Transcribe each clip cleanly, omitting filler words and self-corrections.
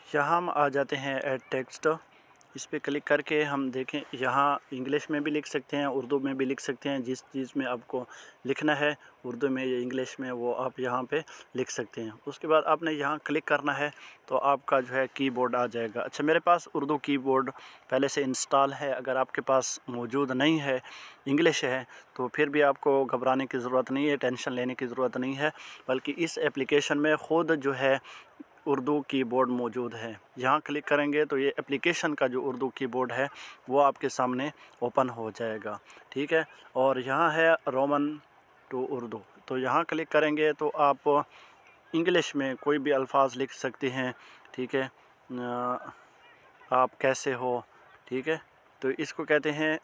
यहाँ हम आ जाते हैं ऐड टेक्स्ट। इस पे क्लिक करके हम देखें, यहाँ इंग्लिश में भी लिख सकते हैं, उर्दू में भी लिख सकते हैं। जिस चीज़ में आपको लिखना है उर्दू में या इंग्लिश में, वो आप यहाँ पे लिख सकते हैं। उसके बाद आपने यहाँ क्लिक करना है तो आपका जो है कीबोर्ड आ जाएगा। अच्छा, मेरे पास उर्दू कीबोर्ड पहले से इंस्टॉल है। अगर आपके पास मौजूद नहीं है, इंग्लिश है, तो फिर भी आपको घबराने की ज़रूरत नहीं है, टेंशन लेने की ज़रूरत नहीं है, बल्कि इस एप्लीकेशन में ख़ुद जो है उर्दू कीबोर्ड मौजूद है। यहाँ क्लिक करेंगे तो ये एप्लीकेशन का जो उर्दू कीबोर्ड है वो आपके सामने ओपन हो जाएगा, ठीक है। और यहाँ है रोमन टू उर्दू, तो यहाँ क्लिक करेंगे तो आप इंग्लिश में कोई भी अल्फाज लिख सकते हैं, ठीक है। आप कैसे हो, ठीक है, तो इसको कहते हैं,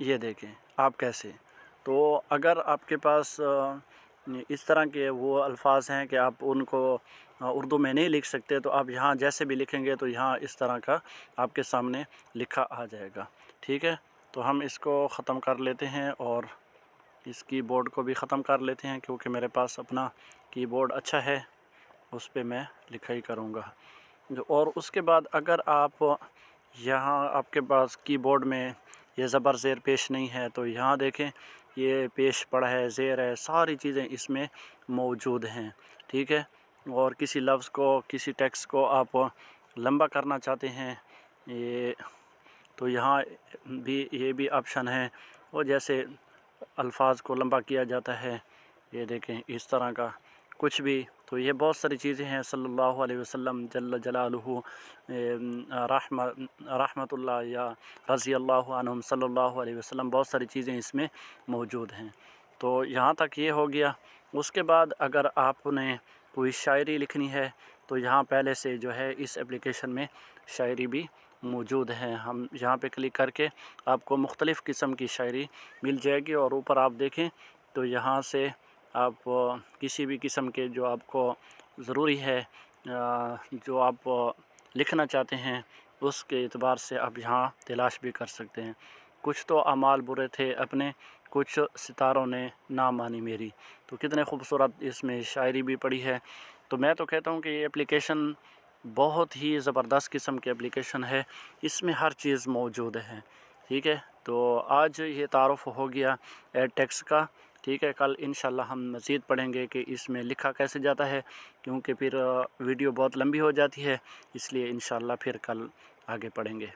ये देखें आप कैसे। तो अगर आपके पास इस तरह के वो अल्फाज हैं कि आप उनको उर्दू में नहीं लिख सकते, तो आप यहाँ जैसे भी लिखेंगे तो यहाँ इस तरह का आपके सामने लिखा आ जाएगा, ठीक है। तो हम इसको ख़त्म कर लेते हैं और इस कीबोर्ड को भी ख़त्म कर लेते हैं, क्योंकि मेरे पास अपना कीबोर्ड अच्छा है, उस पे मैं लिखाई करूँगा। और उसके बाद अगर आप यहाँ आपके पास कीबोर्ड में ये ज़बर ज़ेर पेश नहीं है, तो यहाँ देखें ये पेश पड़ा है, ज़ेर है, सारी चीज़ें इसमें मौजूद हैं, ठीक है। और किसी लफ्ज़ को, किसी टेक्स्ट को आप लंबा करना चाहते हैं ये, तो यहाँ भी ये भी ऑप्शन है। और जैसे अल्फाज को लंबा किया जाता है, ये देखें इस तरह का कुछ भी। तो ये बहुत सारी चीज़ें हैं। सल्लल्लाहु अलैहि वसल्लम जल्ल जलालुहु रहमतुल्लाह या रज़ी अल्लाहु अन्हुम सल्लल्लाहु अलैहि वसल्लम, बहुत सारी चीज़ें इसमें मौजूद हैं। तो यहाँ तक ये हो गया। उसके बाद अगर आपने कोई शायरी लिखनी है तो यहाँ पहले से जो है इस एप्लीकेशन में शायरी भी मौजूद है। हम यहाँ पे क्लिक करके आपको मुख्तलिफ़ किस्म की शायरी मिल जाएगी। और ऊपर आप देखें तो यहाँ से आप किसी भी किस्म के जो आपको ज़रूरी है, जो आप लिखना चाहते हैं, उसके एतबार से आप यहाँ तलाश भी कर सकते हैं। कुछ तो अमाल बुरे थे अपने, कुछ सितारों ने ना मानी मेरी। तो कितने खूबसूरत इसमें शायरी भी पड़ी है। तो मैं तो कहता हूँ कि ये एप्लीकेशन बहुत ही ज़बरदस्त किस्म की एप्लीकेशन है, इसमें हर चीज़ मौजूद है, ठीक है। तो आज ये तारुफ़ हो गया ऐड टेक्स्ट का, ठीक है। कल इंशाल्लाह हम मज़ीद पढ़ेंगे कि इसमें लिखा कैसे जाता है, क्योंकि फिर वीडियो बहुत लंबी हो जाती है, इसलिए इंशाल्लाह फिर कल आगे पढ़ेंगे।